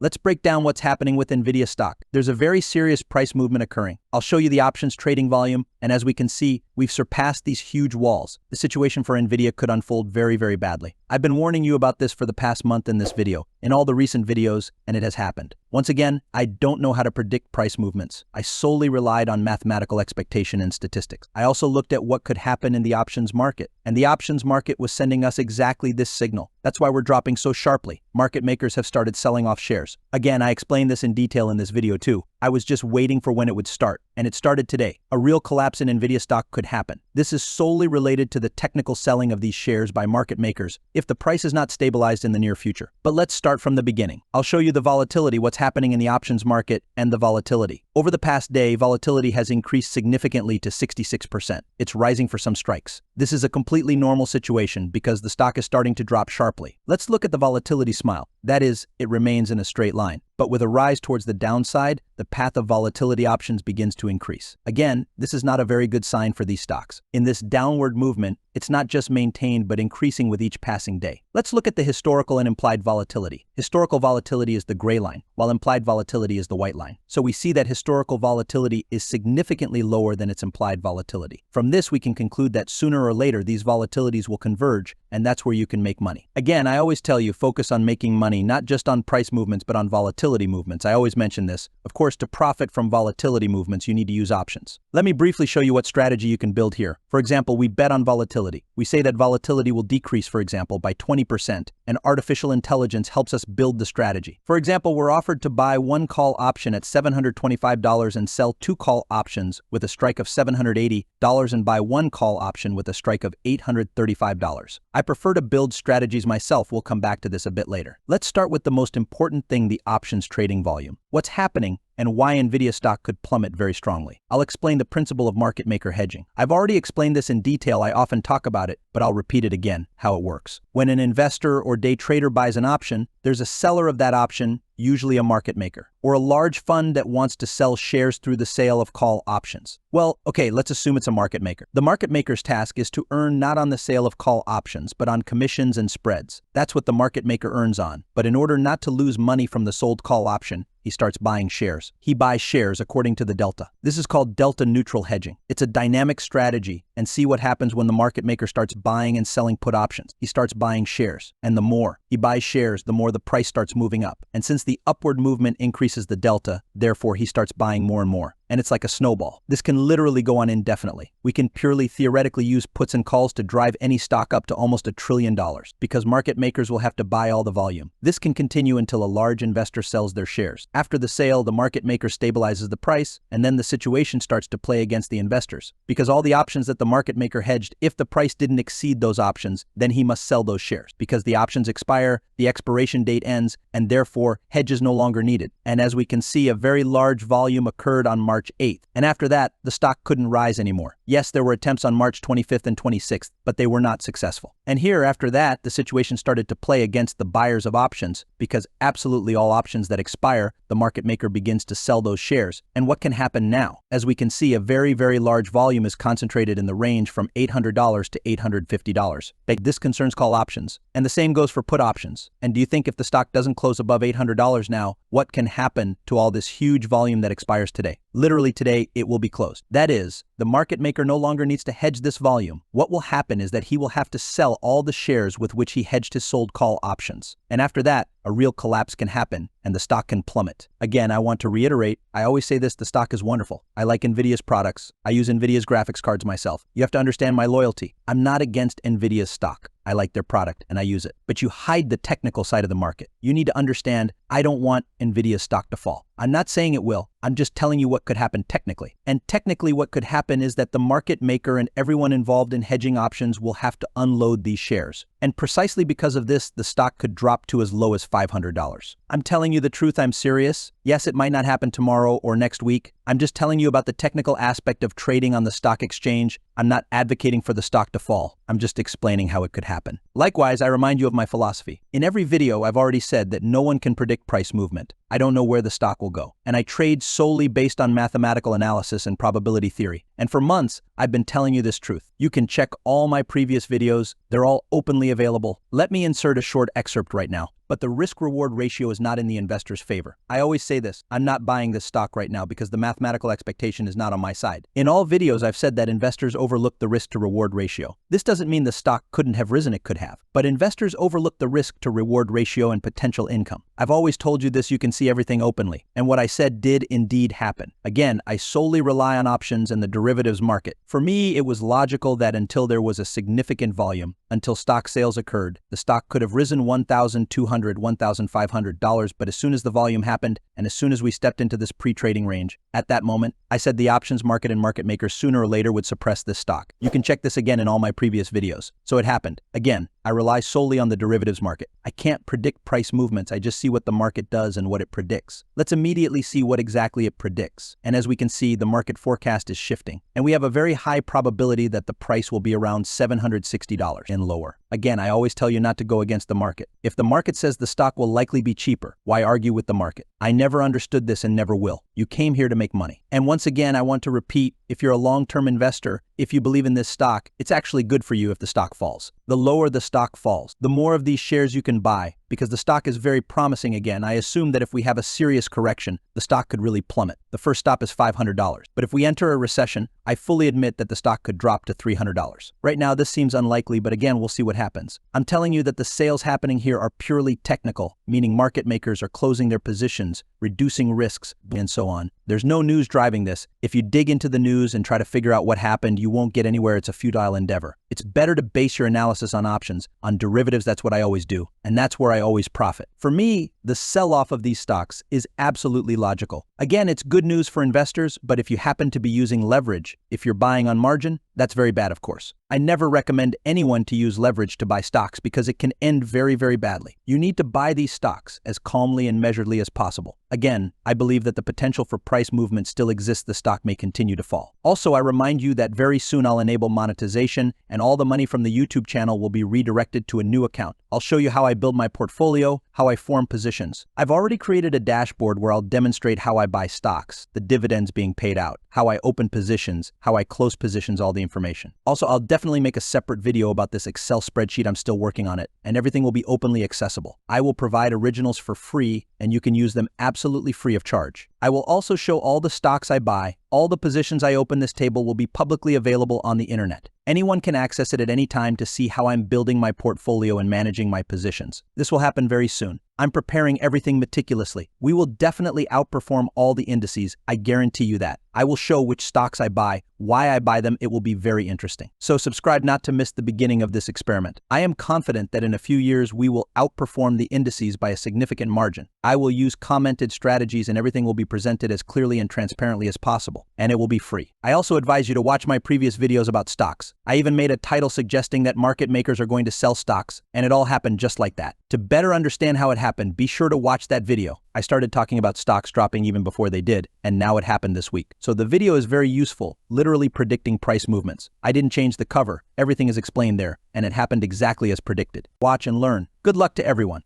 Let's break down what's happening with Nvidia stock. There's a very serious price movement occurring. I'll show you the options trading volume, and as we can see, we've surpassed these huge walls. The situation for Nvidia could unfold very, very badly. I've been warning you about this for the past month in this video, in all the recent videos, and it has happened. Once again, I don't know how to predict price movements. I solely relied on mathematical expectation and statistics. I also looked at what could happen in the options market, and the options market was sending us exactly this signal. That's why we're dropping so sharply. Market makers have started selling off shares. Again, I explained this in detail in this video too. I was just waiting for when it would start, and it started today. A real collapse in Nvidia stock could happen. This is solely related to the technical selling of these shares by market makers if the price is not stabilized in the near future. But let's start from the beginning. I'll show you the volatility, what's happening in the options market, and the volatility. Over the past day, volatility has increased significantly to 66%. It's rising for some strikes. This is a completely normal situation because the stock is starting to drop sharply. Let's look at the volatility smile. That is, it remains in a straight line. But with a rise towards the downside, the path of volatility options begins to increase. Again, this is not a very good sign for these stocks. In this downward movement, it's not just maintained but increasing with each passing day. Let's look at the historical and implied volatility. Historical volatility is the gray line, while implied volatility is the white line. So we see that historical volatility is significantly lower than its implied volatility. From this, we can conclude that sooner or later these volatilities will converge, and that's where you can make money. Again, I always tell you, focus on making money, not just on price movements, but on volatility movements. I always mention this. Of course, to profit from volatility movements, you need to use options. Let me briefly show you what strategy you can build here. For example, we bet on volatility. We say that volatility will decrease, for example, by 20%, and artificial intelligence helps us build the strategy. For example, we're offered to buy one call option at $725 and sell two call options with a strike of $780 and buy one call option with a strike of $835. I prefer to build strategies myself. We'll come back to this a bit later. Let's start with the most important thing, the options trading volume. What's happening and why Nvidia stock could plummet very strongly. I'll explain the principle of market maker hedging. I've already explained this in detail. I often talk about it, but I'll repeat it again, how it works. When an investor or day trader buys an option, there's a seller of that option, usually a market maker, or a large fund that wants to sell shares through the sale of call options. Well, okay, let's assume it's a market maker. The market maker's task is to earn not on the sale of call options, but on commissions and spreads. That's what the market maker earns on. But in order not to lose money from the sold call option, he starts buying shares. He buys shares according to the delta. This is called delta neutral hedging. It's a dynamic strategy, and see what happens when the market maker starts buying and selling put options. He starts buying shares, and the more he buys shares, the more the price starts moving up. And since the upward movement increases the delta, therefore he starts buying more and more. And it's like a snowball. This can literally go on indefinitely. We can purely theoretically use puts and calls to drive any stock up to almost $1 trillion because market makers will have to buy all the volume. This can continue until a large investor sells their shares. After the sale, the market maker stabilizes the price, and then the situation starts to play against the investors. Because all the options that the market maker hedged, if the price didn't exceed those options, then he must sell those shares. Because the options expire, the expiration date ends, and therefore hedge is no longer needed. And as we can see, a very large volume occurred on March 8th. And after that, the stock couldn't rise anymore. Yes, there were attempts on March 25th and 26th, but they were not successful. And here, after that, the situation started to play against the buyers of options because absolutely all options that expire, the market maker begins to sell those shares. And what can happen now? As we can see, a very, very large volume is concentrated in the range from $800 to $850. This concerns call options. And the same goes for put options. And do you think if the stock doesn't close above $800 now, what can happen to all this huge volume that expires today? Literally today, it will be closed. That is, the market maker no longer needs to hedge this volume. What will happen is that he will have to sell all the shares with which he hedged his sold call options. And after that, a real collapse can happen and the stock can plummet. Again, I want to reiterate, I always say this, the stock is wonderful. I like Nvidia's products. I use Nvidia's graphics cards myself. You have to understand my loyalty. I'm not against Nvidia's stock. I like their product and I use it. But you hide the technical side of the market. You need to understand, I don't want Nvidia's stock to fall. I'm not saying it will. I'm just telling you what could happen technically. And technically what could happen is that the market maker and everyone involved in hedging options will have to unload these shares. And precisely because of this, the stock could drop to as low as $500. I'm telling you the truth, I'm serious. Yes, it might not happen tomorrow or next week. I'm just telling you about the technical aspect of trading on the stock exchange. I'm not advocating for the stock to fall. I'm just explaining how it could happen. Likewise, I remind you of my philosophy. In every video, I've already said that no one can predict price movement. I don't know where the stock will go. And I trade solely based on mathematical analysis and probability theory. And for months, I've been telling you this truth. You can check all my previous videos. They're all openly available. Let me insert a short excerpt right now. but the risk-reward ratio is not in the investor's favor. I always say this, I'm not buying this stock right now because the mathematical expectation is not on my side. In all videos, I've said that investors overlook the risk-to-reward ratio. This doesn't mean the stock couldn't have risen, it could have. But investors overlook the risk-to-reward ratio and potential income. I've always told you this, you can see everything openly. And what I said did indeed happen. Again, I solely rely on options and the derivatives market. For me, it was logical that until there was a significant volume, until stock sales occurred, the stock could have risen $1,200, $1,500, but as soon as the volume happened, and as soon as we stepped into this pre-trading range, at that moment, I said the options market and market makers sooner or later would suppress this stock. You can check this again in all my previous videos. So it happened. Again, I rely solely on the derivatives market. I can't predict price movements, I just see what the market does and what it predicts. Let's immediately see what exactly it predicts. And as we can see, the market forecast is shifting. And we have a very high probability that the price will be around $760 and lower. Again, I always tell you not to go against the market. If the market says the stock will likely be cheaper, why argue with the market? I never understood this and never will. You came here to make money. And once again, I want to repeat, if you're a long-term investor, if you believe in this stock, it's actually good for you if the stock falls. The lower the stock falls, the more of these shares you can buy, because the stock is very promising again. I assume that if we have a serious correction, the stock could really plummet. The first stop is $500. But if we enter a recession, I fully admit that the stock could drop to $300. Right now, this seems unlikely, but again, we'll see what happens. I'm telling you that the sales happening here are purely technical, meaning market makers are closing their positions, reducing risks, and so on. There's no news driving this. If you dig into the news and try to figure out what happened, you won't get anywhere. It's a futile endeavor. It's better to base your analysis on options, on derivatives. That's what I always do, and that's where I always profit. For me, the sell-off of these stocks is absolutely logical. Again, it's good news for investors, but if you happen to be using leverage, if you're buying on margin, that's very bad, of course. I never recommend anyone to use leverage to buy stocks because it can end very, very badly. You need to buy these stocks as calmly and measuredly as possible. Again, I believe that the potential for price movement still exists. The stock may continue to fall. Also, I remind you that very soon I'll enable monetization and all the money from the YouTube channel will be redirected to a new account. I'll show you how I build my portfolio, how I form positions. I've already created a dashboard where I'll demonstrate how I buy stocks, the dividends being paid out, how I open positions, how I close positions, all the information. Also, I'll definitely make a separate video about this Excel spreadsheet. I'm still working on it, and everything will be openly accessible. I will provide originals for free, and you can use them absolutely free of charge. I will also show all the stocks I buy. All the positions I open. This table will be publicly available on the internet. Anyone can access it at any time to see how I'm building my portfolio and managing my positions. This will happen very soon. I'm preparing everything meticulously. We will definitely outperform all the indices. I guarantee you that. I will show which stocks I buy, why I buy them. It will be very interesting. So subscribe not to miss the beginning of this experiment. I am confident that in a few years we will outperform the indices by a significant margin. I will use commented strategies and everything will be presented as clearly and transparently as possible, and it will be free. I also advise you to watch my previous videos about stocks. I even made a title suggesting that market makers are going to sell stocks, and it all happened just like that. To better understand how it happened, be sure to watch that video. I started talking about stocks dropping even before they did, and now it happened this week. So the video is very useful, literally predicting price movements. I didn't change the cover, everything is explained there, and it happened exactly as predicted. Watch and learn. Good luck to everyone.